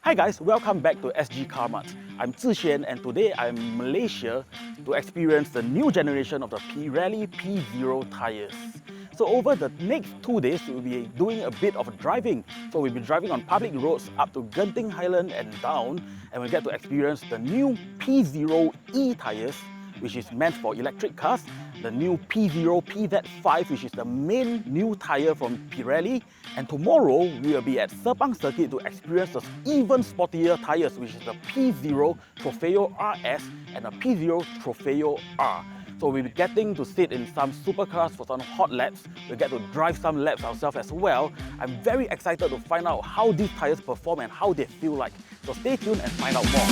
Hi guys, welcome back to Sgcarmart. I'm Zhixian and today I'm in Malaysia to experience the new generation of the Pirelli P0 tyres. So over the next 2 days, we'll be doing a bit of driving. So we'll be driving on public roads up to Genting, Highlands and down, and we'll get to experience the new P0E tyres, which is meant for electric cars, the new P0 PZ5, which is the main new tyre from Pirelli, and tomorrow we will be at Sepang circuit to experience the even sportier tyres, which is the P0 Trofeo RS and the P0 Trofeo R. So we'll be getting to sit in some supercars for some hot laps. We'll get to drive some laps ourselves as well. I'm very excited to find out how these tyres perform and how they feel like. So stay tuned and find out more.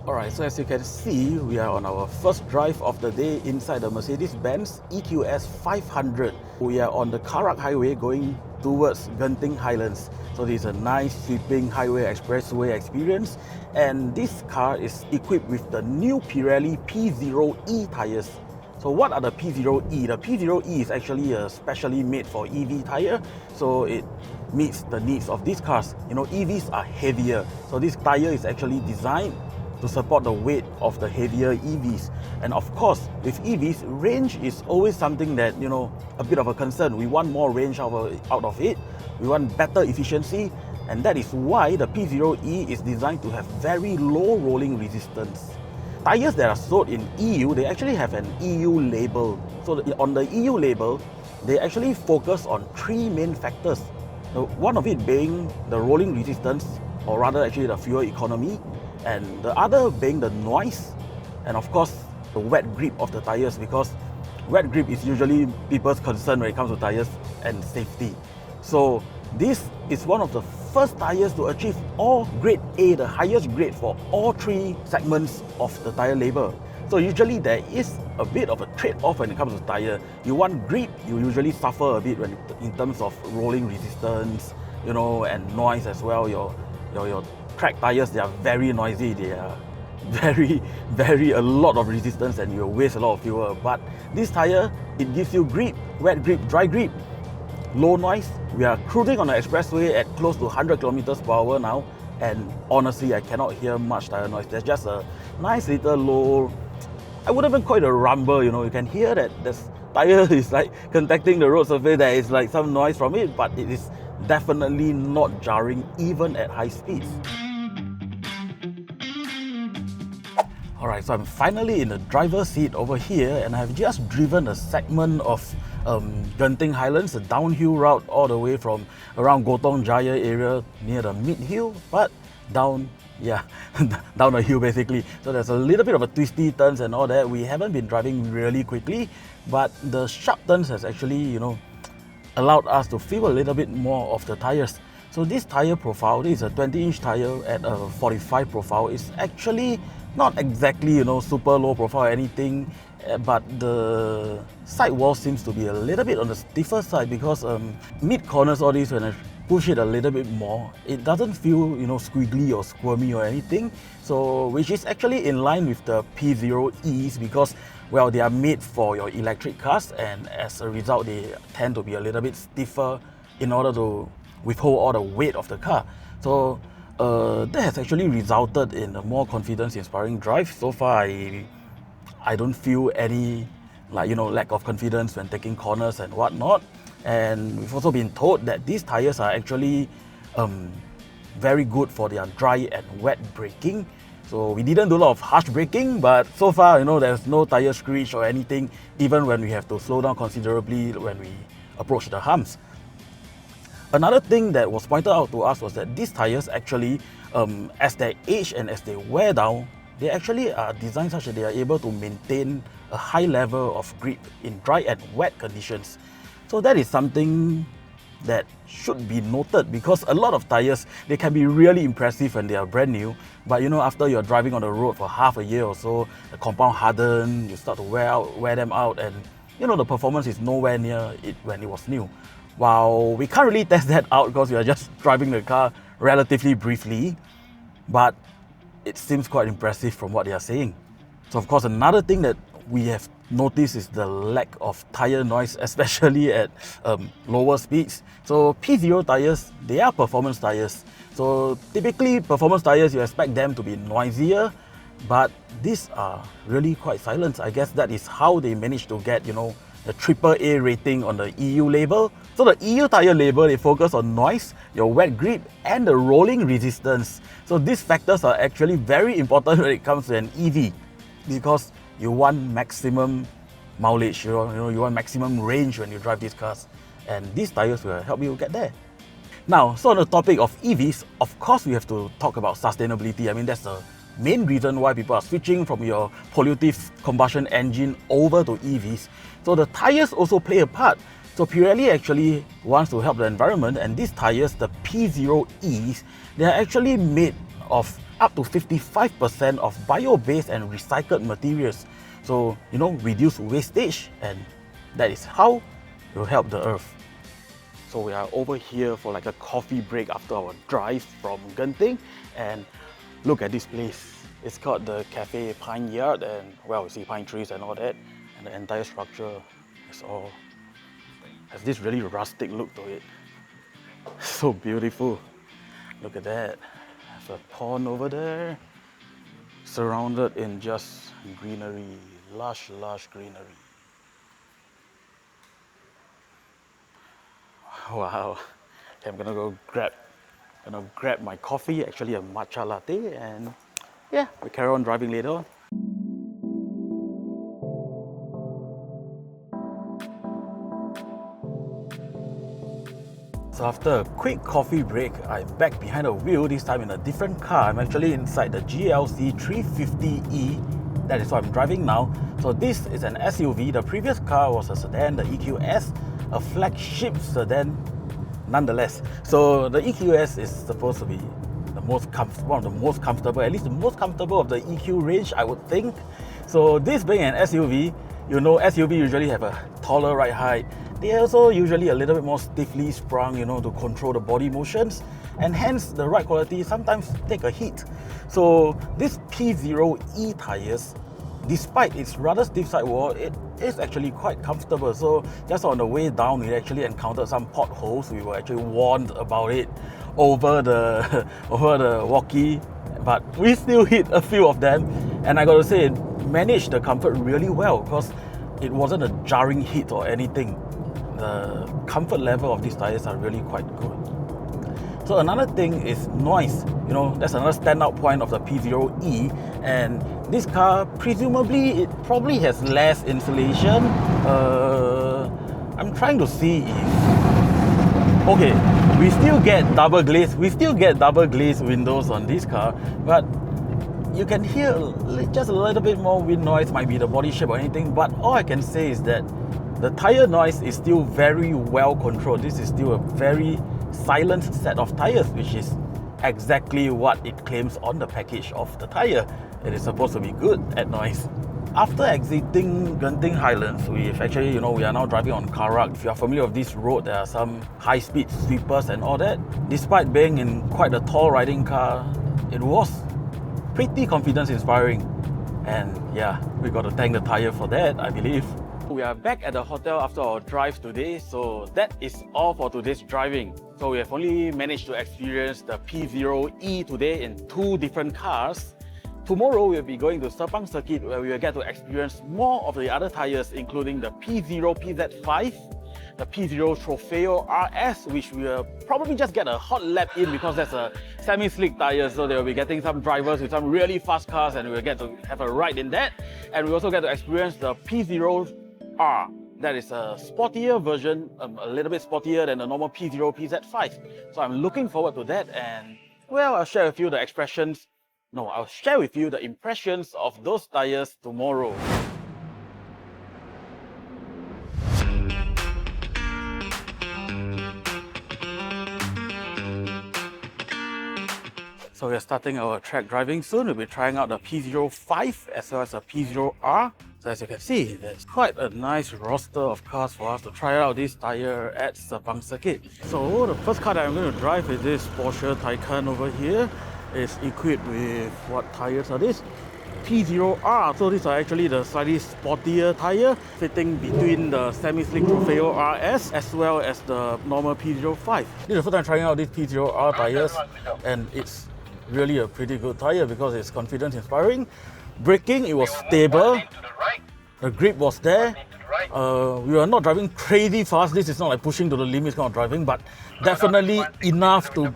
Alright, so as you can see, we are on our first drive of the day inside the Mercedes-Benz EQS 500. We are on the Karak Highway going towards Genting Highlands. So this is a nice sweeping highway expressway experience, and this car is equipped with the new Pirelli P0E tyres. So what are the P0E? The P0E is actually a specially made for EV tyre, so it meets the needs of these cars. You know, EVs are heavier, so this tyre is actually designed to support the weight of the heavier EVs. And of course, with EVs, range is always something that, you know, a bit of a concern. We want more range out of it. We want better efficiency, and that is why the P0E is designed to have very low rolling resistance. Tyres that are sold in EU, they actually have an EU label. So on the EU label, they actually focus on three main factors. One of it being the rolling resistance, or rather actually the fuel economy, and the other being the noise, and of course the wet grip of the tyres, because wet grip is usually people's concern when it comes to tyres and safety. So this is one of the first tyres to achieve all grade A, the highest grade for all three segments of the tyre label. So usually there is a bit of a trade-off when it comes to tyre. You want grip, you usually suffer a bit in terms of rolling resistance, you know, and noise as well. Your track tyres, they are very noisy, they are very a lot of resistance, and you waste a lot of fuel. But this tyre, it gives you grip, wet grip, dry grip, low noise. We are cruising on the expressway at close to 100 kilometers per hour now, and honestly I cannot hear much tyre noise. There's just a nice little low, I wouldn't even call it a rumble, you know. You can hear that this tyre is like contacting the road surface. There is like some noise from it, but it is definitely not jarring even at high speeds. Alright, so I'm finally in the driver's seat over here, and I've just driven a segment of Genting Highlands, a downhill route all the way from around Gotong Jaya area near the mid-hill, but down a hill basically. So there's a little bit of a twisty turns and all that. We haven't been driving really quickly, but the sharp turns has actually, you know, allowed us to feel a little bit more of the tyres. So this tyre profile, this is a 20-inch tyre at a 45 profile. It's actually not exactly, you know, super low profile or anything, but the sidewall seems to be a little bit on the stiffer side, because mid corners, all these, when I push it a little bit more, it doesn't feel, you know, squiggly or squirmy or anything. So which is actually in line with the P0Es, because, well, they are made for your electric cars, and as a result they tend to be a little bit stiffer in order to withhold all the weight of the car. So that has actually resulted in a more confidence-inspiring drive. So far, I don't feel any, like, you know, lack of confidence when taking corners and whatnot. And we've also been told that these tyres are actually very good for their dry and wet braking. So we didn't do a lot of harsh braking, but so far, you know, there's no tyre screech or anything, even when we have to slow down considerably when we approach the humps. Another thing that was pointed out to us was that these tyres actually, as they age and as they wear down, they actually are designed such that they are able to maintain a high level of grip in dry and wet conditions. So that is something that should be noted, because a lot of tyres, they can be really impressive when they are brand new, but you know, after you're driving on the road for half a year or so, the compound harden, you start to wear them out, and you know, the performance is nowhere near it when it was new. While we can't really test that out because we are just driving the car relatively briefly, but it seems quite impressive from what they are saying. So of course, another thing that we have noticed is the lack of tire noise, especially at lower speeds. So P0 tires, they are performance tires. So typically performance tires, you expect them to be noisier, but these are really quite silent. I guess that is how they managed to get, you know, the AAA rating on the EU label. So the EU tire label, they focus on noise, your wet grip, and the rolling resistance. So these factors are actually very important when it comes to an EV, because you want maximum mileage, you want maximum range when you drive these cars, and these tires will help you get there. Now, so on the topic of EVs, of course we have to talk about sustainability. I mean, that's the main reason why people are switching from your pollutive combustion engine over to EVs. So the tires also play a part. So Pirelli actually wants to help the environment, and these tires, the P0Es, they are actually made of up to 55% of bio-based and recycled materials. So, you know, reduce wastage, and that is how it will help the earth. So we are over here for like a coffee break after our drive from Genting, and look at this place. It's called the Cafe Pine Yard, and well, you see pine trees and all that, and the entire structure is all has this really rustic look to it. So beautiful. Look at that. There's a pond over there, surrounded in just greenery, lush greenery. Wow. Okay, I'm gonna grab my coffee, actually a matcha latte, and yeah, we carry on driving later on. So after a quick coffee break, I'm back behind the wheel, this time in a different car. I'm actually inside the GLC 350E. That is what I'm driving now. So this is an SUV. The previous car was a sedan, the EQS, a flagship sedan nonetheless. So the EQS is supposed to be one of the most comfortable, at least the most comfortable of the EQ range, I would think. So this being an SUV, you know, SUV usually have a taller ride height. They are also usually a little bit more stiffly sprung, you know, to control the body motions, and hence the ride quality sometimes take a hit. So this P0E tires, despite its rather stiff sidewall, it is actually quite comfortable. So just on the way down, we actually encountered some potholes. We were actually warned about it over the walkie, but we still hit a few of them, and I got to say, it managed the comfort really well because it wasn't a jarring hit or anything. The comfort level of these tires are really quite good. So another thing is noise. You know, that's another standout point of the P0E, and this car, presumably, it probably has less insulation. I'm trying to see if... Okay, we still get double glazed windows on this car, but you can hear just a little bit more wind noise, might be the body shape or anything, but all I can say is that the tire noise is still very well controlled. This is still a very silent set of tires, which is exactly what it claims on the package of the tire. It is supposed to be good at noise. After exiting Genting Highlands, we've actually, you know, we are now driving on Karak. If you are familiar with this road, there are some high-speed sweepers and all that. Despite being in quite a tall riding car, it was pretty confidence-inspiring. And yeah, we got to thank the tire for that, I believe. We are back at the hotel after our drive today, so that is all for today's driving. So we have only managed to experience the P0E today in 2 different cars. Tomorrow we'll be going to Sepang circuit, where we will get to experience more of the other tires, including the P0 PZ5, the P0 Trofeo RS, which we will probably just get a hot lap in because that's a semi-slick tire, so they will be getting some drivers with some really fast cars, and we'll get to have a ride in that. And we also get to experience the P0 R. That is a sportier version, a little bit sportier than the normal P0 PZ5. So I'm looking forward to that, and well, I'll share with you the impressions of those tires tomorrow. So we're starting our track driving soon. We'll be trying out the P05 as well as the P0R. So as you can see, there's quite a nice roster of cars for us to try out this tire at Sepang circuit. So the first car that I'm going to drive is this Porsche Taycan over here. It's equipped with, what tires are these? P0R. So these are actually the slightly sportier tyre, fitting between the semi-slick Trofeo RS as well as the normal P05. This is the first time trying out these P0R tyres, and it's really a pretty good tyre because it's confidence inspiring. Braking, it was stable. The grip was there. We were not driving crazy fast. This is not like pushing to the limits kind of driving, but definitely enough to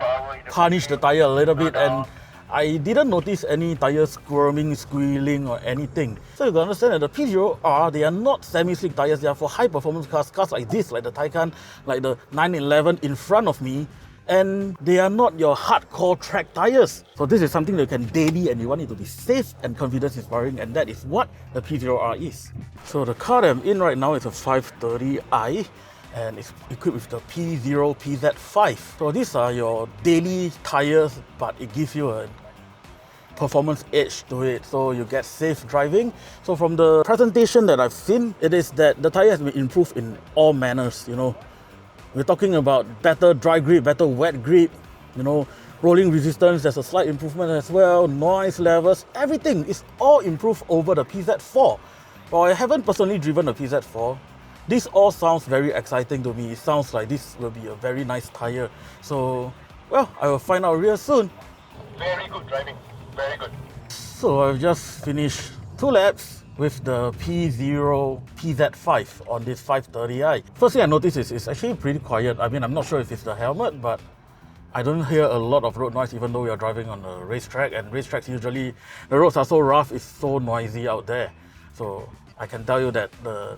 punish the tyre a little bit, and I didn't notice any tyre squirming, squealing or anything. So you can understand that the P0R, they are not semi-slick tyres. They are for high performance cars like this, like the Taycan, like the 911 in front of me. And they are not your hardcore track tyres. So this is something that you can daily, and you want it to be safe and confidence inspiring, and that is what the P0R is. So the car that I'm in right now is a 530i, and it's equipped with the P0 PZ5. So these are your daily tyres, but it gives you a performance edge to it, so you get safe driving. So from the presentation that I've seen, it is that the tyre has been improved in all manners, you know. We're talking about better dry grip, better wet grip, you know, rolling resistance, there's a slight improvement as well, noise levels, everything is all improved over the PZ4. While I haven't personally driven the PZ4, this all sounds very exciting to me. It sounds like this will be a very nice tyre. So, well, I will find out real soon. Very good driving, very good. So I've just finished 2 laps with the P0 PZ5 on this 530i. First thing I noticed is it's actually pretty quiet. I mean, I'm not sure if it's the helmet, but I don't hear a lot of road noise even though we are driving on a racetrack, and racetracks usually, the roads are so rough, it's so noisy out there. So I can tell you that the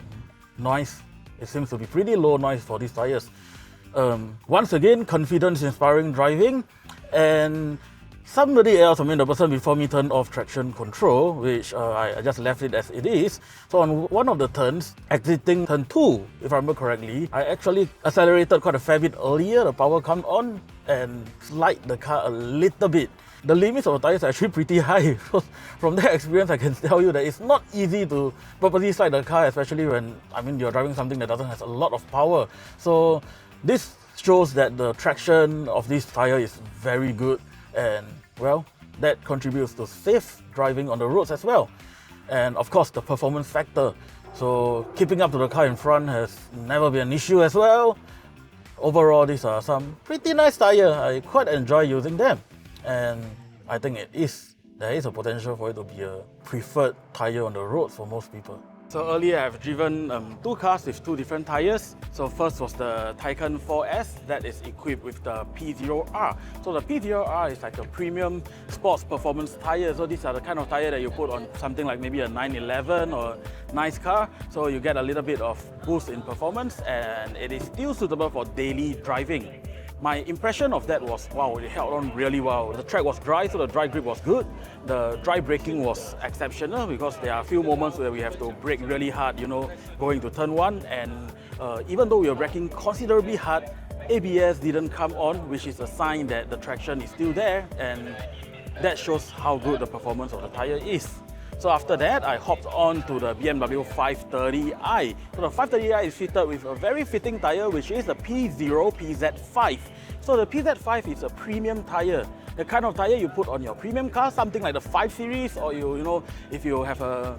noise, it seems to be pretty low noise for these tyres. Once again, confidence inspiring driving, and somebody else, I mean the person before me, turned off traction control, which I just left it as it is. So on one of the turns, exiting turn 2, if I remember correctly, I actually accelerated quite a fair bit earlier, the power come on, and slide the car a little bit. The limits of the tyres are actually pretty high. From that experience, I can tell you that it's not easy to purposely slide the car, especially when, I mean, you're driving something that doesn't have a lot of power. So this shows that the traction of this tyre is very good, and well, that contributes to safe driving on the roads as well. And of course, the performance factor. So keeping up to the car in front has never been an issue as well. Overall, these are some pretty nice tyres. I quite enjoy using them. And I think there is a potential for it to be a preferred tyre on the roads for most people. So earlier I've driven 2 cars with 2 different tyres. So first was the Taycan 4S that is equipped with the P0R. So the P0R is like a premium sports performance tyre. So these are the kind of tyre that you put on something like maybe a 911 or a nice car. So you get a little bit of boost in performance, and it is still suitable for daily driving. My impression of that was, wow, it held on really well. The track was dry, so the dry grip was good. The dry braking was exceptional because there are a few moments where we have to brake really hard, you know, going to turn 1. And even though we were braking considerably hard, ABS didn't come on, which is a sign that the traction is still there, and that shows how good the performance of the tyre is. So after that, I hopped on to the BMW 530i. So the 530i is fitted with a very fitting tyre, which is the P0 PZ5. So the PZ5 is a premium tyre. The kind of tyre you put on your premium car, something like the 5 Series, or you know, if you have a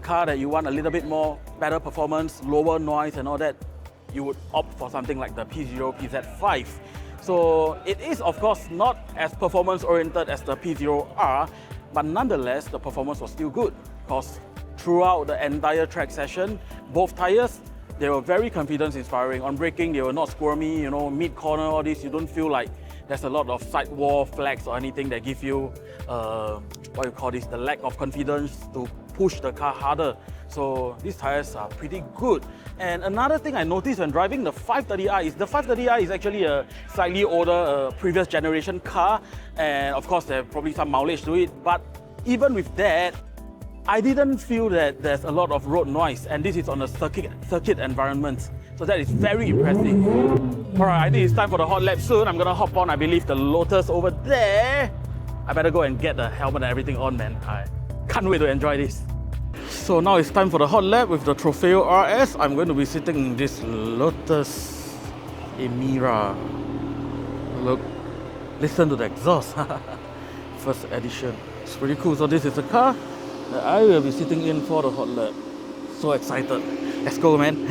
car that you want a little bit more better performance, lower noise and all that, you would opt for something like the P0 PZ5. So it is, of course, not as performance oriented as the P0R, but nonetheless, the performance was still good because throughout the entire track session, both tyres, they were very confidence inspiring. On braking, they were not squirmy, you know, mid-corner, all this, you don't feel like there's a lot of sidewall flags or anything that give you, what you call this, the lack of confidence to push the car harder. So these tyres are pretty good. And another thing I noticed when driving the 530i is the 530i is actually a slightly older, previous generation car. And of course, there's probably some mileage to it. But even with that, I didn't feel that there's a lot of road noise. And this is on a circuit environment. So that is very impressive. All right, I think it's time for the hot lap soon. I'm gonna hop on, I believe, the Lotus over there. I better go and get the helmet and everything on, man. I can't wait to enjoy this. So now it's time for the hot lap with the Trofeo RS. I'm going to be sitting in this Lotus Emira. Look, listen to the exhaust. First edition. It's pretty cool. So this is the car. that I will be sitting in for the hot lap. So excited. Let's go, man.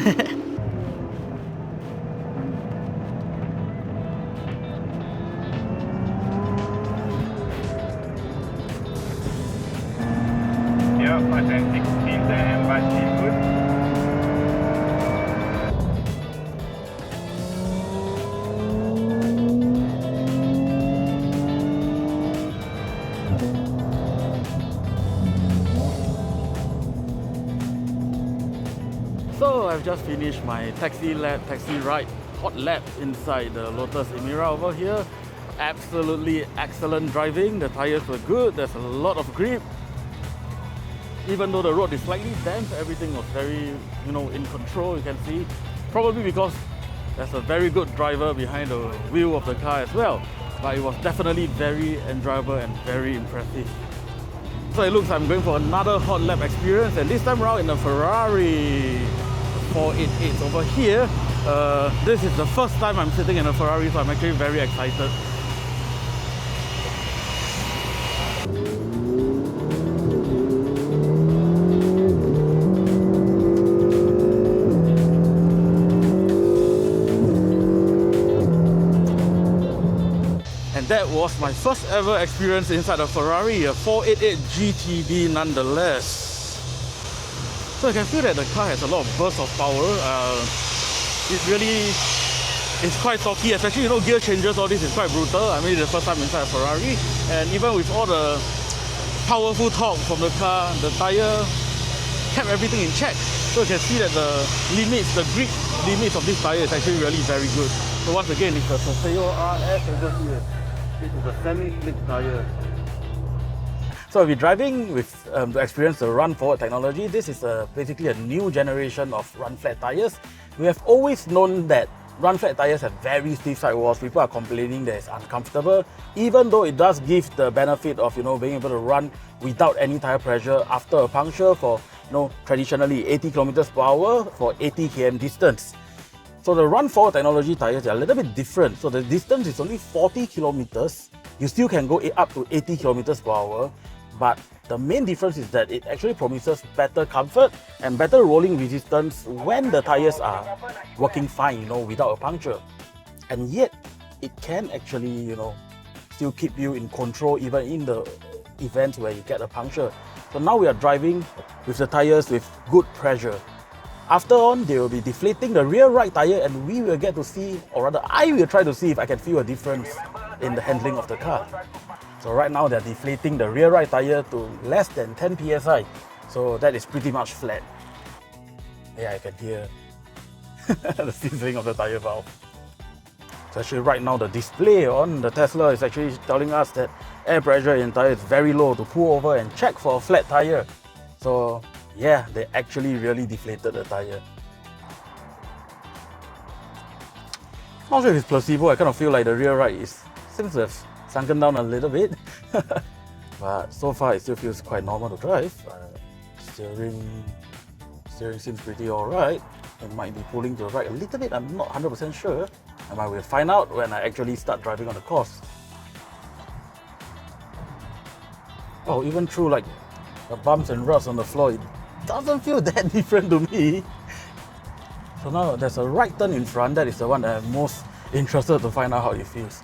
Yeah, 5 and 16 and 5 good. So I've just finished my taxi ride, hot lap inside the Lotus Emira over here. Absolutely excellent driving. The tires were good. There's a lot of grip. Even though the road is slightly damp, everything was very, in control. You can see, probably because there's a very good driver behind the wheel of the car as well. But it was definitely very enjoyable and very impressive. So it looks like I'm going for another hot lap experience, and this time around in a Ferrari 488 over here. This is the first time I'm sitting in a Ferrari, so I'm actually very excited. And that was my first ever experience inside a Ferrari, a 488 GTB nonetheless. So I can feel that the car has a lot of bursts of power. It really is quite torquey, especially gear changes, all this is quite brutal. I mean, it's the first time inside a Ferrari, and even with all the powerful torque from the car, the tire kept everything in check. So you can see that the grip limits of this tire is actually really very good. So once again, it's the Supercar RS over here. This is a semi-slick tire. So I'll be driving with to experience the RunForward technology. This is basically a new generation of run flat tires. We have always known that run flat tires have very stiff sidewalls. People are complaining that it's uncomfortable, even though it does give the benefit of being able to run without any tire pressure after a puncture for traditionally 80 kilometers per hour for 80 km distance. So the RunForward technology tires are a little bit different. So the distance is only 40 kilometers. You still can go up to 80 kilometers per hour. But the main difference is that it actually promises better comfort and better rolling resistance when the tires are working fine, without a puncture. And yet, it can actually, still keep you in control even in the event where you get a puncture. So now we are driving with the tires with good pressure. After on, they will be deflating the rear right tire, and we will get to see, or rather I will try to see if I can feel a difference in the handling of the car. So right now they're deflating the rear right tire to less than 10 psi. So that is pretty much flat. Yeah, I can hear the sizzling of the tire valve. So actually right now the display on the Tesla is actually telling us that air pressure in tire is very low to pull over and check for a flat tire. So yeah, they actually really deflated the tire. Not sure if it's placebo. I kind of feel like the rear right seems to have sunken down a little bit. But so far it still feels quite normal to drive. Steering seems pretty alright. It might be pulling to the right a little bit, I'm not 100% sure. And I will find out when I actually start driving on the course. Oh, even through like the bumps and ruts on the floor, it doesn't feel that different to me. So now there's a right turn in front. That is the one that I'm most interested to find out how it feels.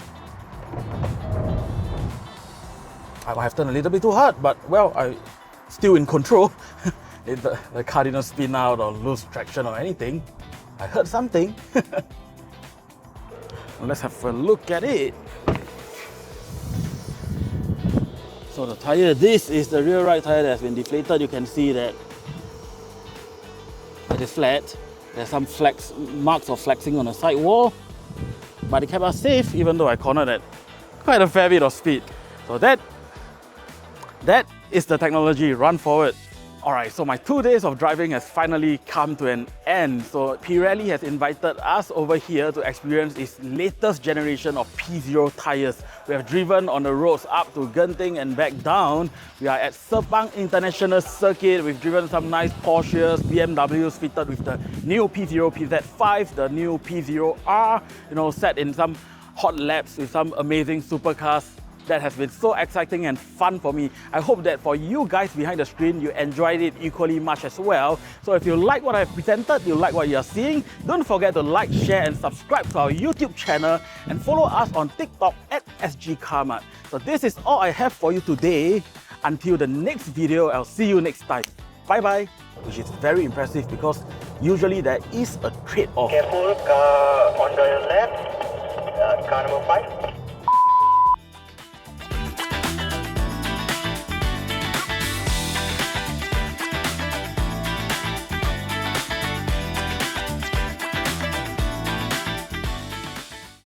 I might have turned a little bit too hard, but well, I'm still in control. If the car didn't spin out or lose traction or anything, I heard something. Let's have a look at it. So the tire, this is the rear right tire that has been deflated. You can see that it is flat. There's some marks of flexing on the side wall, but it kept us safe even though I cornered at quite a fair bit of speed. So that is the technology RunForward. Alright, so my 2 days of driving has finally come to an end. So Pirelli has invited us over here to experience its latest generation of P0 tires. We have driven on the roads up to Genting and back down. We are at Sepang International Circuit. We've driven some nice Porsches, BMWs fitted with the new P0 PZ5, the new P0R, set in some hot laps with some amazing supercars. that has been so exciting and fun for me. I hope that for you guys behind the screen, you enjoyed it equally much as well. So if you like what I've presented, you like what you're seeing, don't forget to like, share and subscribe to our YouTube channel and follow us on TikTok at Sgcarmart. So this is all I have for you today. Until the next video, I'll see you next time. Bye bye. Which is very impressive because usually there is a trade-off. Careful, car on the left, car number 5.